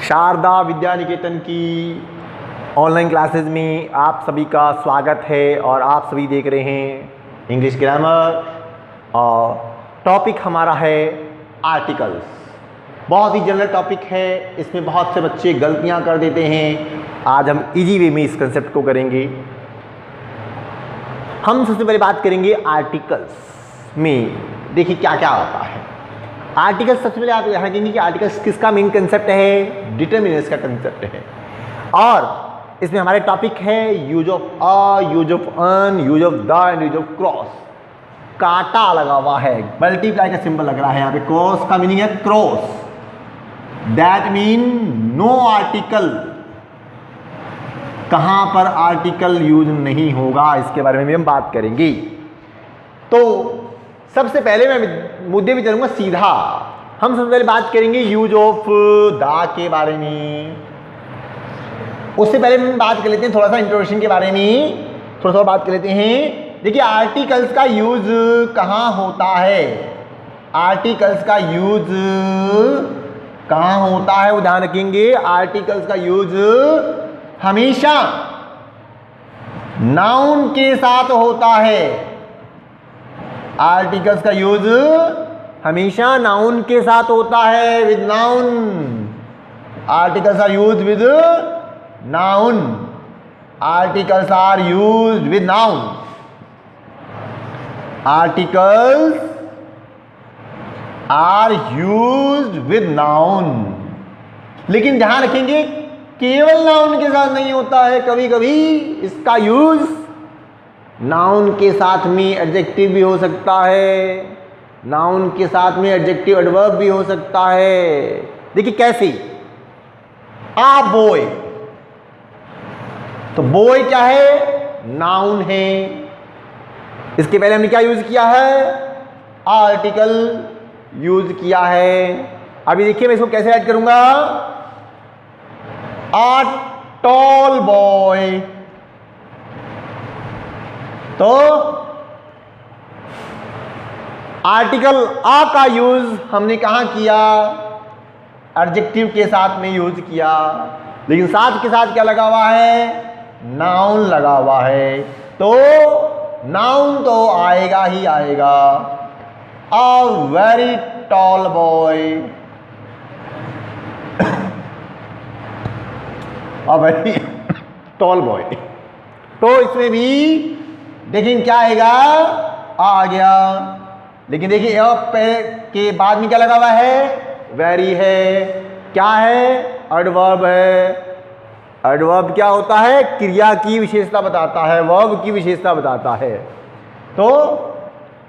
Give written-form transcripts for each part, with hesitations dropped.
शारदा विद्या निकेतन की online classes में आप सभी का स्वागत है और आप सभी देख रहे हैं इंग्लिश ग्रामर और टॉपिक हमारा है आर्टिकल्स। बहुत ही जनरल टॉपिक है, इसमें बहुत से बच्चे गलतियां कर देते हैं। आज हम इजी वे में इस कंसेप्ट को करेंगे। हम सबसे पहले बात करेंगे आर्टिकल्स में। देखिए क्या क्या होता है आर्टिकल्स। सबसे पहले आप यहाँ कहेंगे कि आर्टिकल्स किसका मेन कंसेप्ट है, डिटरमिनर्स का कंसेप्ट है। और इसमें हमारे टॉपिक है use of a, use of an, use of the end use of cross. कांटा लगा हुआ है, मल्टीप्लाई का सिंबल लग रहा है यहाँ पे। क्रॉस का मीनिंग है cross, that mean no article. कहां पर आर्टिकल यूज नहीं होगा इसके बारे में भी हम बात करेंगे। तो सबसे पहले मैं मुद्दे में चलूंगा सीधा। हम सबसे पहले बात करेंगे यूज ऑफ द के बारे में। उससे पहले हम बात कर लेते हैं थोड़ा सा इंट्रोडक्शन के बारे में, थोड़ा सा बात कर लेते हैं। देखिए आर्टिकल्स का यूज कहाँ होता है, आर्टिकल्स का यूज कहाँ होता है वो ध्यान रखेंगे। आर्टिकल्स का यूज हमेशा नाउन के साथ होता है। आर्टिकल्स का यूज हमेशा नाउन के साथ होता है, with noun. Articles are use with noun. Articles are use with noun. Articles are use with noun. लेकिन ध्यान रखेंगे केवल नाउन के साथ नहीं होता है, कभी कभी इसका यूज नाउन के साथ में एडजेक्टिव भी हो सकता है, नाउन के साथ में एडजेक्टिव एडवर्ब भी हो सकता है। देखिए कैसे, आ बॉय, तो बॉय क्या है, नाउन है। इसके पहले हमने क्या यूज किया है, आर्टिकल यूज किया है। अभी देखिए मैं इसको कैसे ऐड करूंगा, आ टॉल बॉय। तो आर्टिकल आ का यूज हमने कहां किया, एडजेक्टिव के साथ में यूज किया। लेकिन साथ के साथ क्या लगा हुआ है, नाउन लगा हुआ है। तो नाउन तो आएगा ही आएगा। A very tall boy, a very tall boy. तो इसमें भी देखिए क्या आएगा, आ गया। लेकिन देखिए अब के बाद में क्या लगा हुआ है, वेरी है। क्या है, एडवर्ब है। एडवर्ब क्या होता है, क्रिया की विशेषता बताता है, वर्ब की विशेषता बताता है। तो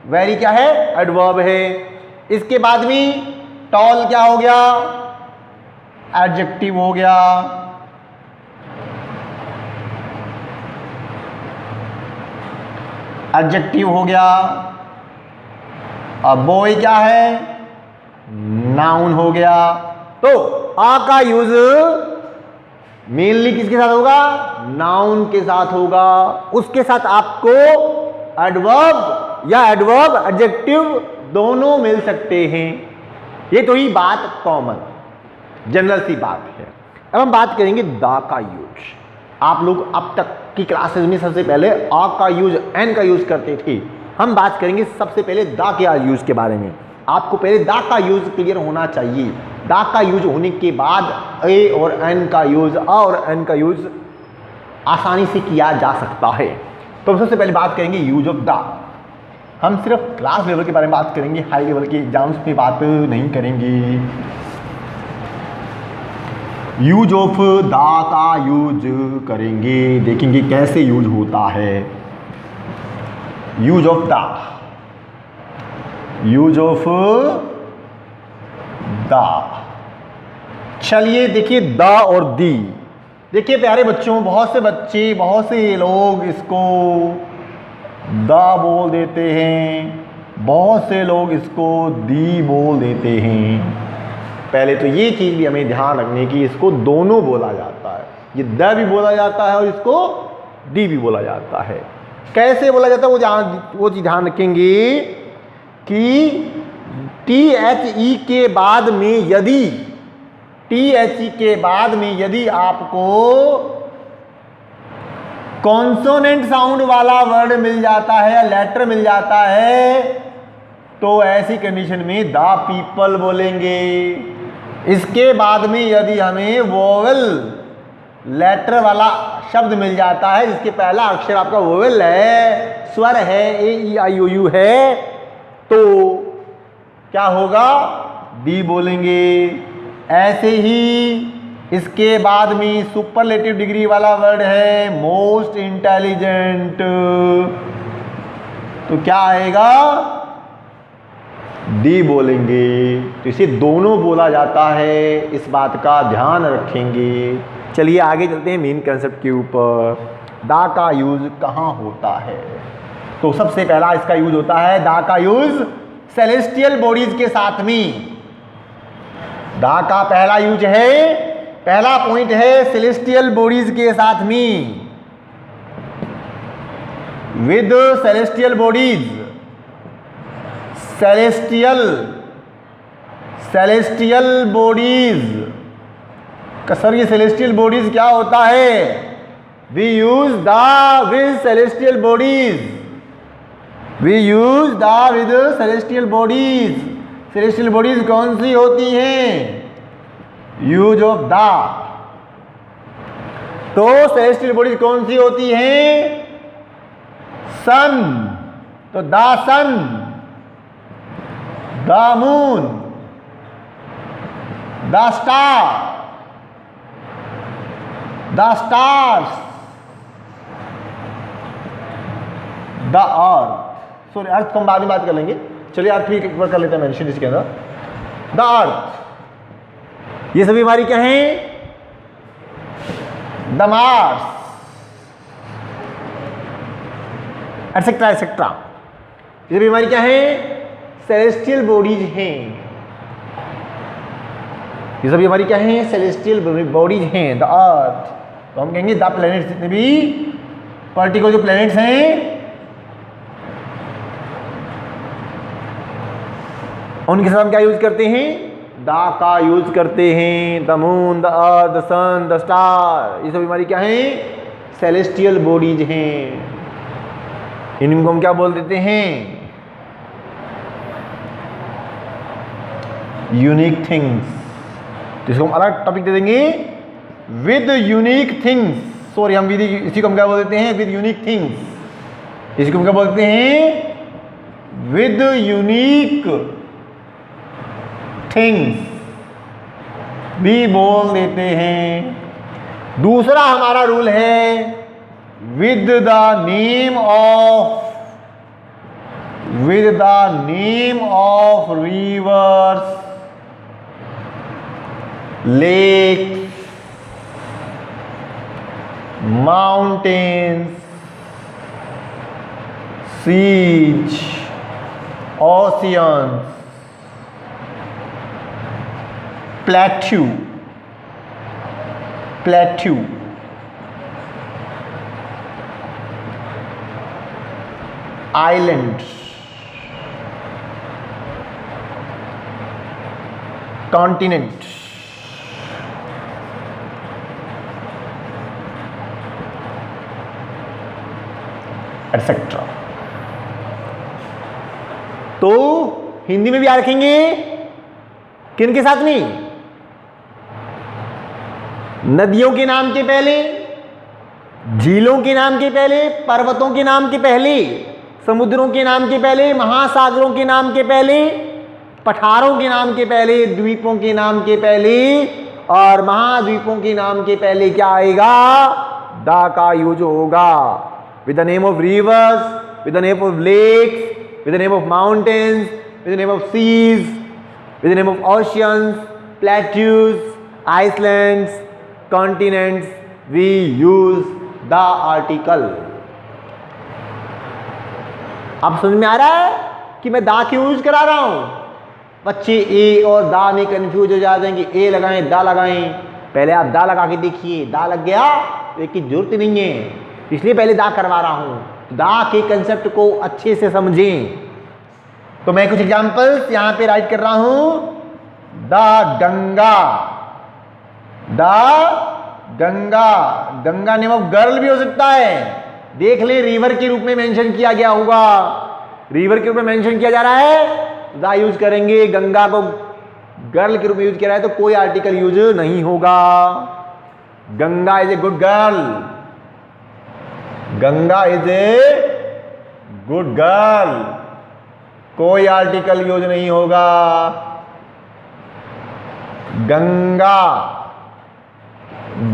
वेरी क्या है, एडवर्ब है। इसके बाद में टॉल क्या हो गया, एडजेक्टिव हो गया। एडजेक्टिव हो गया। अब बॉय क्या है, नाउन हो गया। तो आ का यूज मेनली किसके साथ होगा, नाउन के साथ होगा। उसके साथ आपको एडवर्ब या एडवर्ब एडजेक्टिव दोनों मिल सकते हैं। ये तो ही बात कॉमन जनरल सी बात है। अब हम बात करेंगे द का यूज। आप लोग अब तक की क्लासेस में सबसे पहले आ का यूज, एन का यूज करते थे। हम बात करेंगे सबसे पहले द के यूज के बारे में। आपको पहले द का यूज क्लियर होना चाहिए। द का यूज होने के बाद ए और एन का यूज, अ और एन का यूज आसानी से किया जा सकता है। तो हम सबसे पहले बात करेंगे यूज ऑफ द। हम सिर्फ क्लास लेवल के बारे में बात करेंगे, हाई लेवल के एग्जाम्स पे बात नहीं करेंगे। यूज ऑफ द का यूज करेंगे, देखेंगे कैसे यूज होता है। Use of the, use of the. चलिए देखिए द और दी। देखिए प्यारे बच्चों, बहुत से बच्चे, बहुत से लोग इसको द बोल देते हैं, बहुत से लोग इसको दी बोल देते हैं। पहले तो ये चीज़ भी हमें ध्यान रखने की, इसको दोनों बोला जाता है। ये द भी बोला जाता है और इसको दी भी बोला जाता है। कैसे बोला जाता है वो चीज़ ध्यान रखेंगे कि THE के बाद में यदि THE के बाद में यदि आपको कॉन्सोनेंट साउंड वाला वर्ड मिल जाता है या लेटर मिल जाता है तो ऐसी कंडीशन में द पीपल बोलेंगे। इसके बाद में यदि हमें वोवेल लेटर वाला शब्द मिल जाता है जिसके पहला अक्षर आपका वोवेल है, स्वर है, AEIOU है, तो क्या होगा? डी बोलेंगे। ऐसे ही इसके बाद में सुपरलेटिव डिग्री वाला वर्ड है मोस्ट इंटेलिजेंट, तो क्या आएगा? डी बोलेंगे। तो इसे दोनों बोला जाता है, इस बात का ध्यान रखेंगे। चलिए आगे चलते हैं मेन कंसेप्ट के ऊपर। दा का यूज कहाँ होता है? तो सबसे पहला इसका यूज होता है, दा का यूज सेलेस्टियल बॉडीज के साथ में। दा का पहला यूज है, पहला पॉइंट है सेलेस्टियल बॉडीज के साथ में। With celestial bodies, celestial bodies का सर ये सेलेस्टियल बॉडीज क्या होता है? We use the with celestial bodies, we use the with celestial bodies. Celestial bodies कौन सी होती हैं? Use of the. तो सेलेस्टियल बॉडीज कौन सी होती हैं? सन, तो the sun, the moon, the star, the stars, the earth. Sorry, earth को हम बाद में बात कर लेंगे। चलिए अर्थ भी एक बार कर लेते हैं मेंशन इसके अंदर। द अर्थ, ये सभी हमारी क्या हैं? द मार्स, एटसेट्रा एटसेट्रा, ये सभी हमारी क्या हैं? सेलेस्टियल बॉडीज हैं। ये सभी हमारी क्या हैं? सेलेस्टियल बॉडीज हैं। द अर्थ, तो हम कहेंगे द प्लैनेट्स, जितने भी पार्टिकल जो प्लैनेट्स हैं उनके साथ हम क्या यूज करते हैं? दा का यूज करते हैं। The moon, the earth, the sun, the star, ये सब हमारी क्या हैं? सेलेस्टियल बॉडीज हैं। इनको हम क्या बोल देते हैं? Unique things. इसको हम अलग टॉपिक दे देंगे, विद यूनिक थिंग्स। सॉरी, हम इसी को हम क्या बोल देते हैं? With unique things. इसको हम क्या बोलते हैं? विद यूनिक थिंग्स भी बोल देते हैं। दूसरा हमारा रूल है with the name of rivers, lakes, mountains, seas, oceans, plateau, island, continent, etcetera. तो हिंदी में भी आ रखेंगे किन के साथ में? नदियों के नाम के पहले, झीलों के नाम के पहले, पर्वतों के नाम के पहले, समुद्रों के नाम के पहले, महासागरों के नाम के पहले, पठारों के नाम के पहले, द्वीपों के नाम के पहले और महाद्वीपों के नाम के पहले क्या आएगा? द का यूज होगा। With the name of rivers, with the name of lakes, with the name of mountains, with the name of seas, with the name of oceans, plateaus, islands, continents, we use the article. आप समझ में आ रहा है कि मैं दा क्यों use करा रहा हूं? बच्चे ए और दा में कंफ्यूज हो जाते हैं कि ए लगाएं दा लगाएं। पहले आप दा लगा के देखिए, दा लग गया तो एक की जरूरत नहीं है, इसलिए पहले दा करवा रहा हूं। दा के कंसेप्ट को अच्छे से समझें। तो मैं कुछ एग्जांपल्स यहां पे राइट कर रहा हूं। The Ganga, the Ganga, Ganga name of girl भी हो सकता है। देख ले, रिवर के रूप में मेंशन किया गया होगा, रिवर के रूप में मेंशन किया जा रहा है, द यूज करेंगे। गंगा को गर्ल के रूप में यूज किया है तो कोई आर्टिकल यूज नहीं होगा। Ganga is a good girl, Ganga is a good girl, कोई आर्टिकल यूज नहीं होगा। Ganga,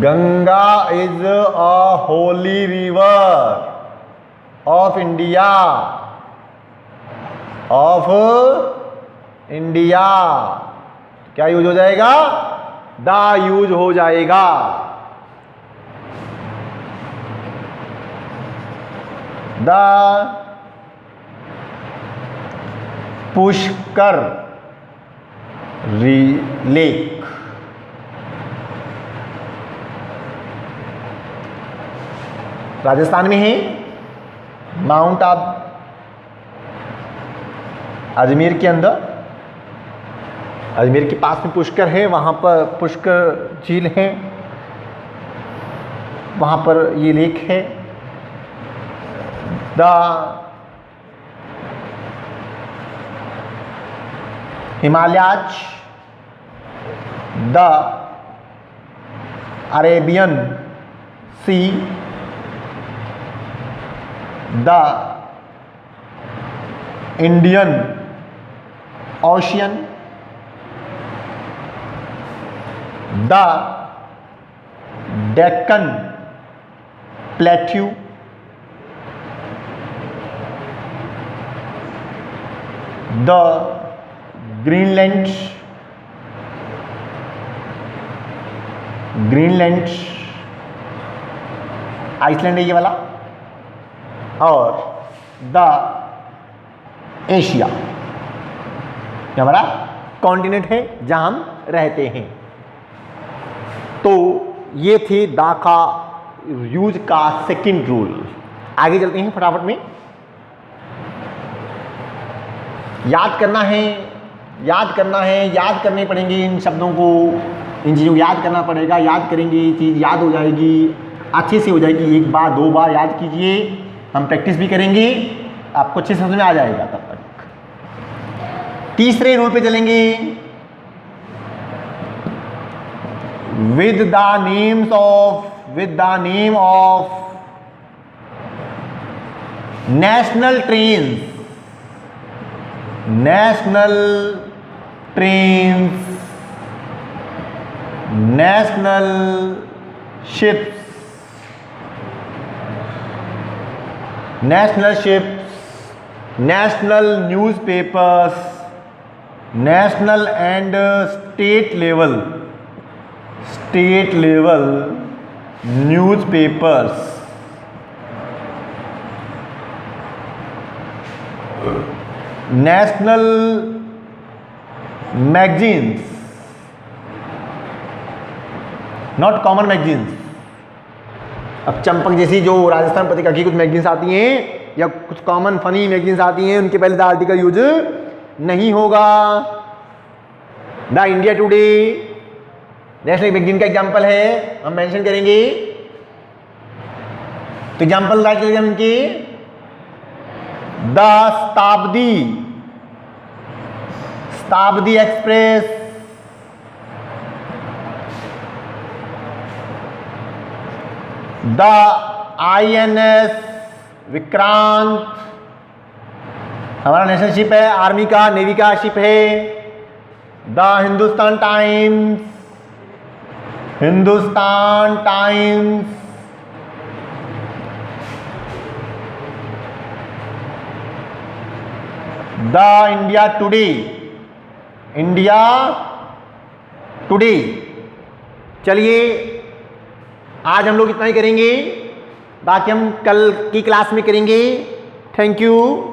Ganga is a Holi river of India, of India. क्या यूज हो जाएगा? द यूज हो जाएगा। द पुष्कर लेक, राजस्थान में है, माउंट आबू, अजमेर के अंदर, अजमेर के पास में पुष्कर है, वहाँ पर पुष्कर झील है, वहाँ पर ये लेक है। The Himalayas, the Arabian Sea, the Indian Ocean, the Deccan plateau, the Greenland, Greenland island है ये वाला, और द एशिया ये हमारा कॉन्टिनेंट है जहां हम रहते हैं। तो ये थे द का यूज का सेकंड रूल। आगे चलते हैं फटाफट में। याद करना है, याद करना है, याद करने पड़ेंगे इन शब्दों को, इन चीज़ों को याद करना पड़ेगा। याद करेंगे ये चीज़ याद हो जाएगी, अच्छे से हो जाएगी। एक बार दो बार याद कीजिए, हम प्रैक्टिस भी करेंगे, आपको अच्छे से समझ में आ जाएगा। तब तक तीसरे रूल पे चलेंगे। With the name of national trains, national trains, national ships, national ships, national newspapers, national and state level newspapers, national magazines, not common magazines. अब चंपक जैसी जो राजस्थान पत्रिका की कुछ मैगजीन्स आती हैं या कुछ कॉमन फनी मैगजीन्स आती हैं, उनके पहले द आर्टिकल यूज नहीं होगा। The India today national magazine का एग्जाम्पल है, हम मेंशन करेंगे। तो एग्जाम्पल राइट करेंगे हम इनके। द शताब्दी एक्सप्रेस, द INS विक्रांत, हमारा नेशनल शिप है, आर्मी का, नेवी का शिप है। The Hindustan times, the India today. चलिए आज हम लोग इतना ही करेंगे, बाकी हम कल की क्लास में करेंगे। Thank you.